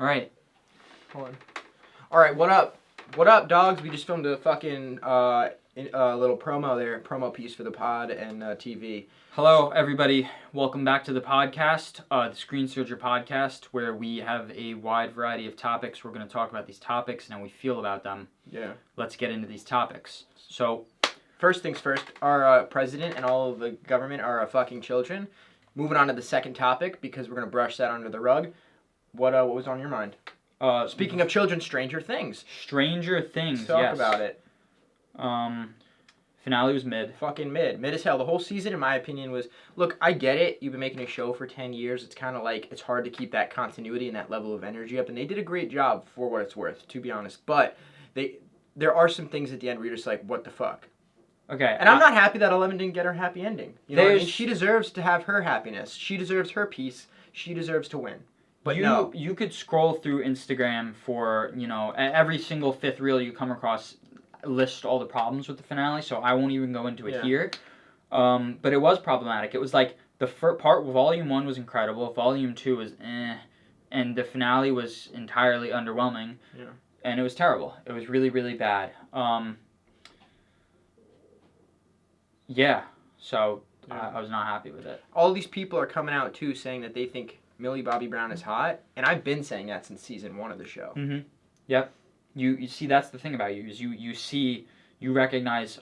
All right. Hold on. All right, what up? What up, dogs? We just filmed a fucking little promo piece for the pod and TV. Hello, everybody. Welcome back to the podcast, the Screen Surger podcast, where we have a wide variety of topics. We're going to talk about these topics and how we feel about them. Yeah. Let's get into these topics. So, first things first, our president and all of the government are fucking children. Moving on to the second topic, because we're going to brush that under the rug. What was on your mind? Speaking of children, Stranger Things. Stranger Things, Let's talk about it. Finale was mid. Fucking mid. Mid as hell. The whole season, in my opinion, was... Look, I get it. You've been making a show for 10 years. It's kind of like... It's hard to keep that continuity and that level of energy up. And they did a great job for what it's worth, to be honest. But there are some things at the end where you're just like, what the fuck? Okay. And I'm not happy that Eleven didn't get her happy ending. You know what I mean? She deserves to have her happiness. She deserves her peace. She deserves to win. But you could scroll through Instagram for, every single fifth reel you come across... list all the problems with the finale, so I won't even go into it here. But it was problematic. It was like the first part, Volume 1 was incredible, Volume 2 was and the finale was entirely underwhelming. Yeah. And it was terrible. It was really, really bad. So I was not happy with it. All these people are coming out, too, saying that they think Millie Bobby Brown is hot, and I've been saying that since season 1 of the show. Mm-hmm. Yep. You see, that's the thing about you, is you recognize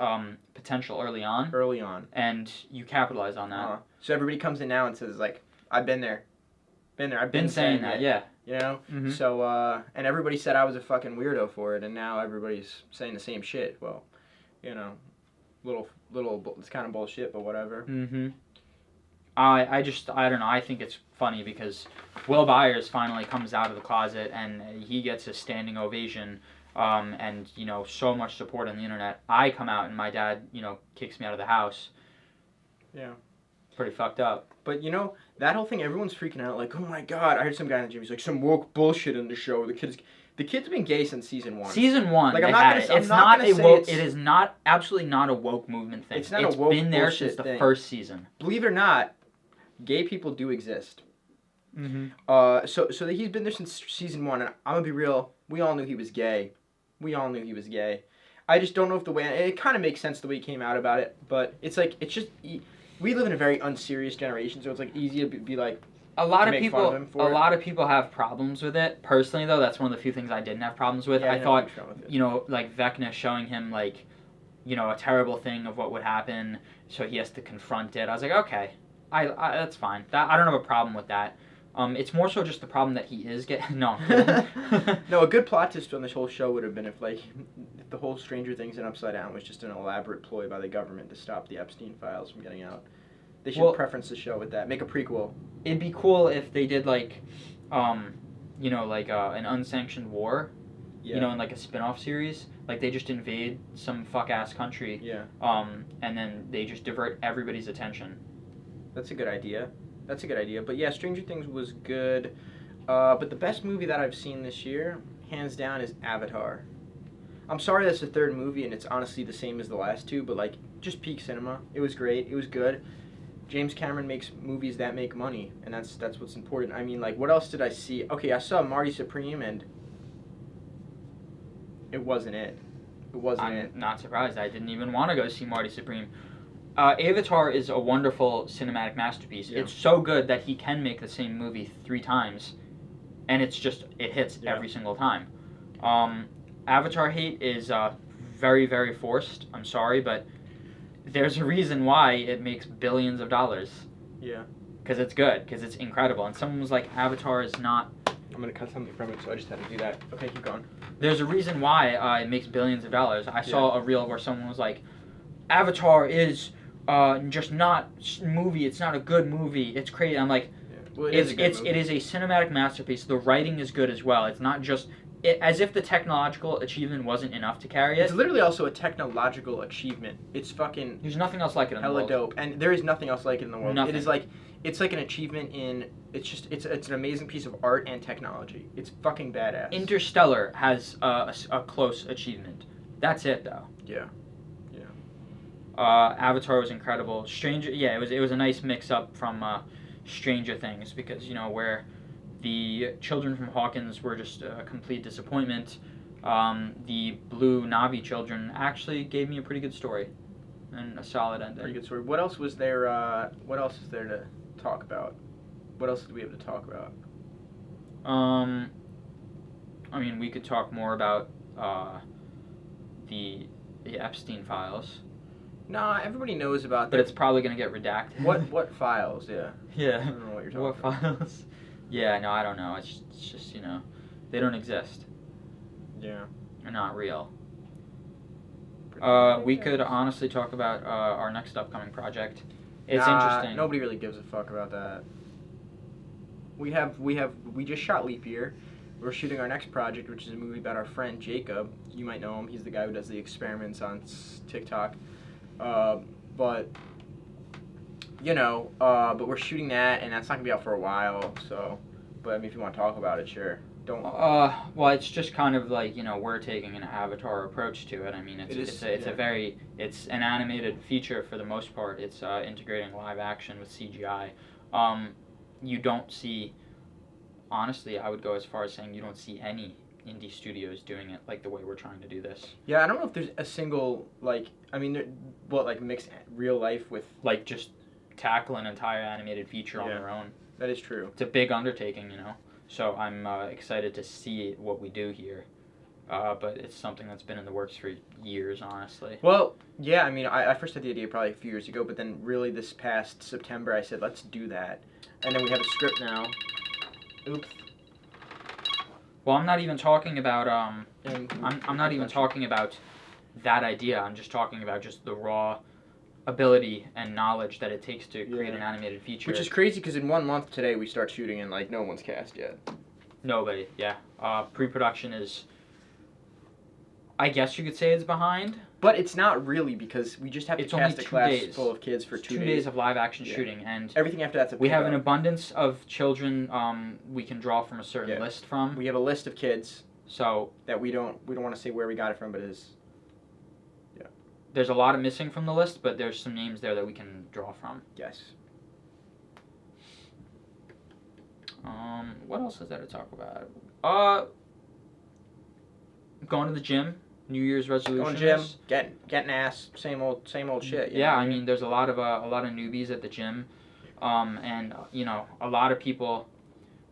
potential early on. And you capitalize on that. So everybody comes in now and says, like, I've been there. I've been saying that, yeah. You know? Mm-hmm. So, and everybody said I was a fucking weirdo for it, and now everybody's saying the same shit. Well, it's kind of bullshit, but whatever. Mm-hmm. I don't know. I think it's funny because Will Byers finally comes out of the closet and he gets a standing ovation and, so much support on the internet. I come out and my dad, kicks me out of the house. Yeah. Pretty fucked up. But, that whole thing, everyone's freaking out. Like, oh my God. I heard some guy in the gym. He's like, some woke bullshit in the show. The kid's been gay since season 1. Season 1. Like, it is not absolutely not a woke movement thing. It's not a woke been there bullshit since thing. the first season. Believe it or not, gay people do exist. Mm-hmm. So that he's been there since season 1, and I'm gonna be real. We all knew he was gay. I just don't know if the way it kind of makes sense the way he came out about it, but it's like we live in a very unserious generation, so it's like easy to be like. A lot of people have problems with it. Personally, though, that's one of the few things I didn't have problems with. Yeah, I thought, like Vecna showing him like, a terrible thing of what would happen, so he has to confront it. I was like, okay. I that's fine. I don't have a problem with that. It's more so just the problem that he is getting. No. No, a good plot twist on this whole show would have been if the whole Stranger Things and Upside Down was just an elaborate ploy by the government to stop the Epstein files from getting out. They should preference the show with that. Make a prequel. It'd be cool if they did an unsanctioned war. Yeah. In like a spin-off series, like they just invade some fuck-ass country. Yeah. And then they just divert everybody's attention. That's a good idea. But yeah, Stranger Things was good. But the best movie that I've seen this year, hands down, is Avatar. I'm sorry that's the third movie and it's honestly the same as the last two, but just peak cinema. It was great. It was good. James Cameron makes movies that make money, and that's what's important. I mean, what else did I see? Okay, I saw Marty Supreme, and it wasn't it. I'm not surprised. I didn't even want to go see Marty Supreme. Avatar is a wonderful cinematic masterpiece. Yeah. It's so good that he can make the same movie 3 times, and it hits every single time. Avatar hate is very, very forced. I'm sorry, but there's a reason why it makes billions of dollars. Yeah. Because it's good, because it's incredible. And someone was like, Avatar is not... I'm going to cut something from it, so I just had to do that. Okay, keep going. There's a reason why it makes billions of dollars. I saw a reel where someone was like, Avatar is just not movie. It's not a good movie. It's crazy. I'm like, it is a cinematic masterpiece. The writing is good as well. It's not just... as if the technological achievement wasn't enough to carry it. It's literally also a technological achievement. It's fucking... There's nothing else like it in the world. Hella dope. And there is nothing else like it in the world. Nothing. It is it's like an achievement in... It's an amazing piece of art and technology. It's fucking badass. Interstellar has a close achievement. That's it, though. Yeah. Avatar was incredible. It was a nice mix-up from Stranger Things, because, where The children from Hawkins were just a complete disappointment. The Blue Navi children actually gave me a pretty good story and a solid ending. Pretty good story. What else was there? What else is there to talk about? What else do we have to talk about? I mean, we could talk more about the Epstein files. Nah, everybody knows about that. But it's probably gonna get redacted. What files? Yeah. Yeah. I don't know what you're talking about. What files? Yeah, no, I don't know. It's just, you know, they don't exist. Yeah. They're not real. We could honestly talk about our next upcoming project. It's interesting. Nobody really gives a fuck about that. We just shot Leap Year. We're shooting our next project, which is a movie about our friend Jacob. You might know him. He's the guy who does the experiments on TikTok. But we're shooting that, and that's not gonna be out for a while. So, but I mean, if you want to talk about it, sure. Don't. Well, it's just kind of like, you know, we're taking an Avatar approach to it. I mean, it's an animated feature for the most part. It's integrating live action with CGI. You don't see, honestly, I would go as far as saying you don't see any indie studios doing it like the way we're trying to do this. Yeah, I don't know if there's a single, mix real life with... Like, just tackle an entire animated feature on their own. That is true. It's a big undertaking, you know. So I'm excited to see what we do here. But it's something that's been in the works for years, honestly. Well, yeah, I mean, I first had the idea probably a few years ago, but then really this past September I said, let's do that. And then we have a script now. Oops. Well, I'm not even talking about I'm not even talking about that idea. I'm just talking about just the raw ability and knowledge that it takes to create an animated feature. Which is crazy because in 1 month today we start shooting and no one's cast yet. Nobody, yeah. Pre-production is, I guess you could say it's behind. But it's not really because we just have to cast a class full of kids for 2 days. 2 days of live action shooting, and everything after that's we have an abundance of children we can draw from a certain list from. We have a list of kids so that we don't want to say where we got it from, but there's a lot of missing from the list, but there's some names there that we can draw from. Yes. What else is there to talk about? Going to the gym. New Year's resolutions. Going to gym, getting ass, same old shit. Yeah, I mean, there's a lot of newbies at the gym, and you know, a lot of people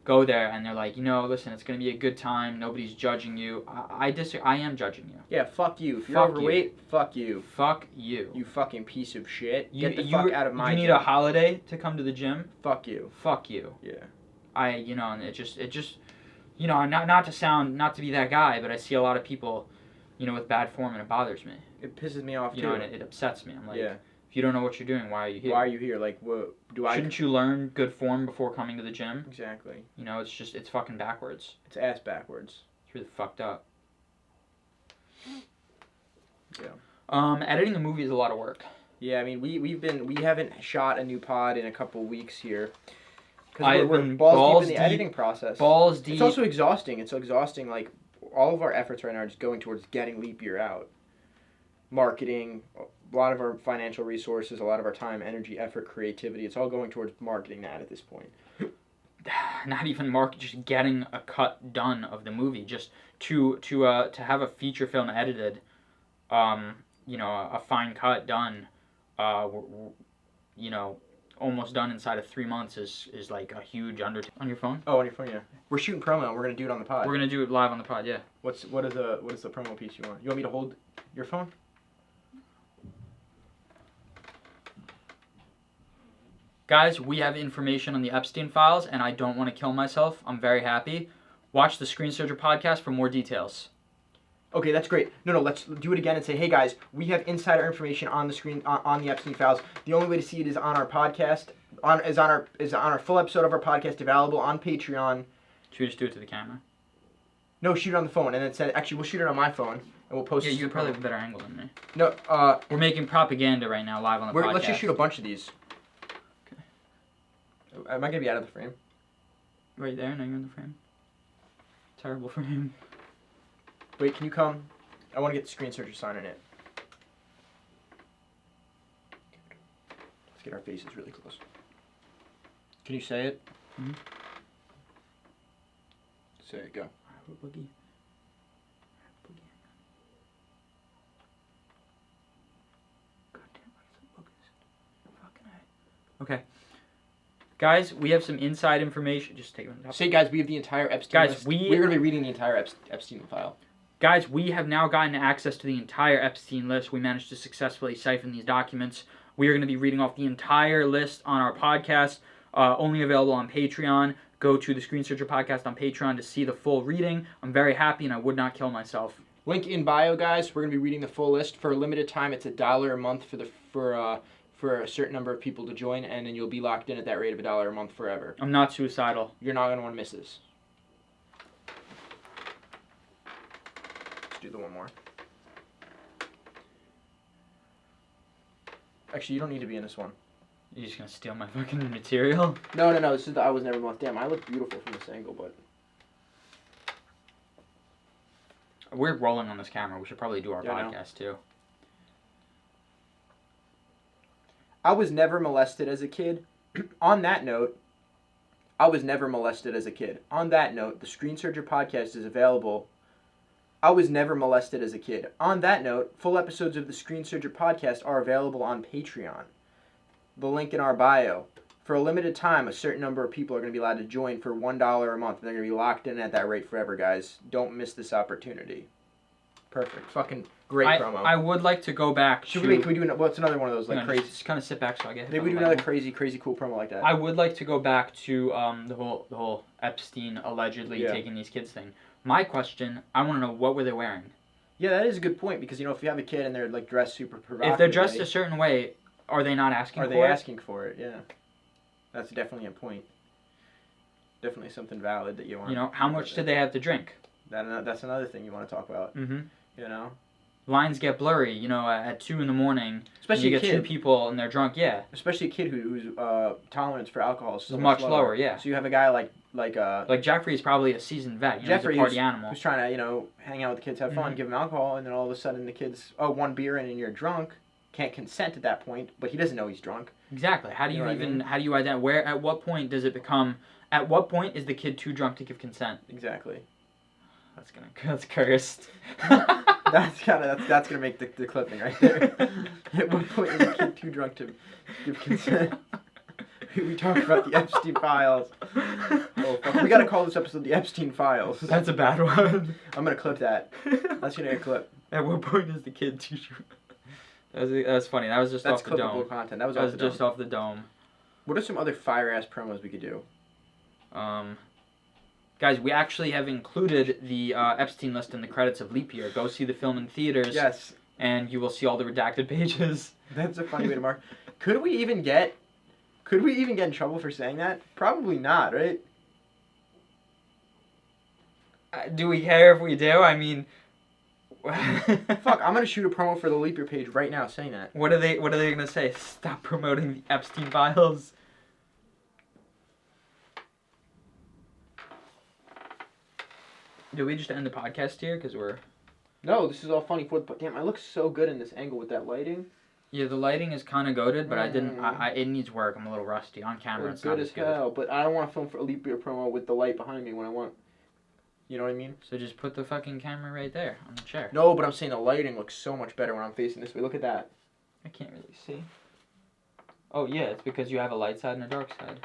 go there and they're like, you know, listen, it's gonna be a good time. Nobody's judging you. I am judging you. Yeah, fuck you. If you're overweight, fuck you. Fuck you. You fucking piece of shit. Get the fuck out of my gym. You need a holiday to come to the gym? Fuck you. Fuck you. Yeah. And it just, you know, not to be that guy, but I see a lot of people, you know, with bad form, and it bothers me. It pisses me off, you know, and it upsets me. I'm like, if you don't know what you're doing, why are you here? Why are you here? Like, what Shouldn't you learn good form before coming to the gym? Exactly. You know, it's fucking backwards. It's ass backwards. It's really fucked up. Yeah. Editing the movie is a lot of work. Yeah, I mean, we haven't shot a new pod in a couple weeks here. Because we're balls deep in the editing process. Balls deep. It's also exhausting. It's so exhausting. Like, all of our efforts right now are just going towards getting Leap Year out. Marketing, a lot of our financial resources, a lot of our time, energy, effort, creativity. It's all going towards marketing that at this point. Not even just getting a cut done of the movie. Just to have a feature film edited, you know, a fine cut done, you know, almost done inside of 3 months is like a huge undertaking. On your phone? Oh, on your phone, yeah. We're shooting promo and we're gonna do it on the pod. We're gonna do it live on the pod, yeah. What is the promo piece you want? You want me to hold your phone? Guys, we have information on the Epstein files, and I don't want to kill myself. I'm very happy. Watch the Screen Surger podcast for more details. Okay, that's great. No, let's do it again and say, hey guys, we have insider information on the screen on the Epstein files. The only way to see it is on our podcast. Is on our full episode of our podcast available on Patreon. Should we just do it to the camera? No, shoot it on the phone, and then we'll shoot it on my phone, and we'll post it. Yeah, you probably have a better angle than me. No, we're making propaganda right now live on the podcast. Let's just shoot a bunch of these. Am I going to be out of the frame? Right there, now you're in the frame. Terrible frame. Wait, can you come? I want to get the Screen Surger sign in it. Let's get our faces really close. Can you say it? Mm-hmm. Say it, go. Boogie. Okay. Guys, we have some inside information. Just take it. Say, guys, we have the entire Epstein Guys, list. we're going to be reading the entire Epstein file. Guys, we have now gotten access to the entire Epstein list. We managed to successfully siphon these documents. We are going to be reading off the entire list on our podcast, only available on Patreon. Go to the Screen Searcher podcast on Patreon to see the full reading. I'm very happy, and I would not kill myself. Link in bio, guys. We're going to be reading the full list. For a limited time, it's $1 a month for a certain number of people to join, and then you'll be locked in at that rate of $1 a month forever. I'm not suicidal. You're not going to want to miss this. Let's do the one more. Actually, you don't need to be in this one. You're just going to steal my fucking material? No. This is the I Was Never Molested. Damn, I look beautiful from this angle, but... We're rolling on this camera. We should probably do our podcast, too. I was never molested as a kid. On that note, I was never molested as a kid. On that note, the Screen Searcher podcast is available. I was never molested as a kid. On that note, full episodes of the Screen Searcher podcast are available on Patreon. The link in our bio. For a limited time, a certain number of people are going to be allowed to join for $1 a month. And they're going to be locked in at that rate forever, guys. Don't miss this opportunity. Perfect. Fucking great promo. I would like to go back Can we do what's another one of those, like, crazy... Just kind of sit back so I get... Maybe we do another crazy cool promo like that. I would like to go back to the whole Epstein allegedly taking these kids thing. My question, I want to know, what were they wearing? Yeah, that is a good point, because, if you have a kid and they're, like, dressed super provocatively... If they're dressed a certain way, are they not asking for it? Are they asking for it, yeah. That's definitely a point. Definitely something valid that you want how much did they have to drink? That's another thing you want to talk about. Mm-hmm. Lines get blurry, at 2 in.the Especially you get 2 people and they're drunk, yeah. Especially a kid whose tolerance for alcohol is so much lower, yeah. So you have a guy like Jeffrey is probably a seasoned vet, Jeffrey, he's a party animal. Who's trying to, hang out with the kids, have fun, give them alcohol, and then all of a sudden the kids, 1 beer in and you're drunk, can't consent at that point, but he doesn't know he's drunk. Exactly. How do you identify, at what point does it become, at what point is the kid too drunk to give consent? Exactly. That's cursed. that's gonna make the clipping right there. At what point is the kid too drunk to give consent? We talked about the Epstein files. Oh, fuck. We gotta call this episode the Epstein files. That's a bad one. I'm gonna clip that. That's gonna get clipped. At what point is the kid too drunk? That was funny. That was just off the dome. That's clippable content. That was just off the dome. What are some other fire-ass promos we could do? Guys, we actually have included the Epstein list in the credits of Leap Year. Go see the film in theaters. Yes. And you will see all the redacted pages. That's a funny way to mark. Could we even get in trouble for saying that? Probably not, right? Do we care if we do? I mean... Fuck, I'm gonna shoot a promo for the Leap Year page right now saying that. What are they gonna say? Stop promoting the Epstein files. Do we just end the podcast here? Because we're... No, this is all funny for the... Damn, I look so good in this angle with that lighting. Yeah, the lighting is kind of goated, but it needs work. I'm a little rusty. On camera, it's not as good. Hell, but I don't want to film for a Leap Year promo with the light behind me when I want... You know what I mean? So just put the fucking camera right there on the chair. No, but I'm saying the lighting looks so much better when I'm facing this way. Look at that. I can't really see. Oh, yeah, it's because you have a light side and a dark side.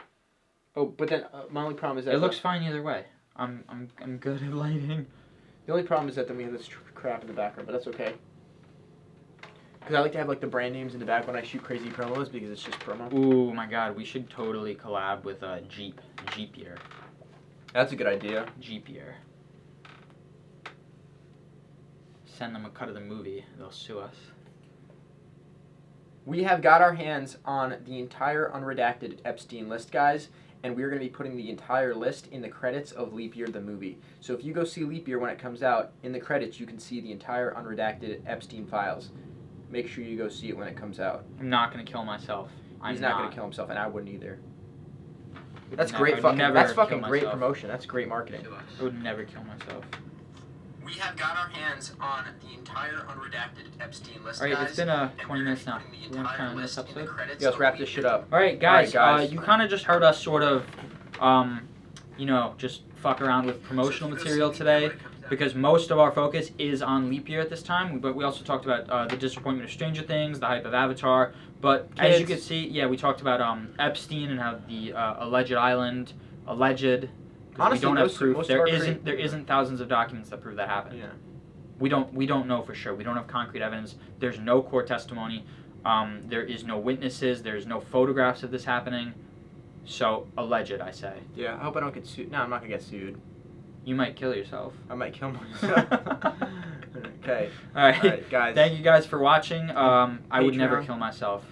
Oh, but then my only problem is that... It looks fine either way. I'm good at lighting. The only problem is that then we have this crap in the background, but that's okay. Because I like to have, like, the brand names in the back when I shoot crazy promos because it's just promo. Ooh, my God. We should totally collab with Jeep. Jeep Year. That's a good idea. Jeep Year. Send them a cut of the movie. They'll sue us. We have got our hands on the entire unredacted Epstein list, guys, and we're going to be putting the entire list in the credits of Leap Year the movie. So if you go see Leap Year when it comes out, in the credits you can see the entire unredacted Epstein files. Make sure you go see it when it comes out. I'm not going to kill myself. He's not going to kill himself, and I wouldn't either. That's great fucking great promotion. That's great marketing. I would never kill myself. We have got our hands on the entire unredacted Epstein list, Alright, it's been 20 minutes now. You want to end this episode? Yeah, let's wrap this shit up. Alright, guys, you kind of just heard us sort of, just fuck around with promotional material today because most of our focus is on Leap Year at this time. But we also talked about the disappointment of Stranger Things, the hype of Avatar. But as you can see, yeah, we talked about Epstein and how the alleged island, alleged. Honestly, we don't have proof. There there isn't thousands of documents that prove that happened. Yeah. We don't know for sure. We don't have concrete evidence. There's no court testimony. There is no witnesses. There's no photographs of this happening. So alleged, I say. Yeah, I hope I don't get sued. No, I'm not gonna get sued. You might kill yourself. I might kill myself. Okay. All right, guys. Thank you guys for watching. I would never Patreon. kill myself.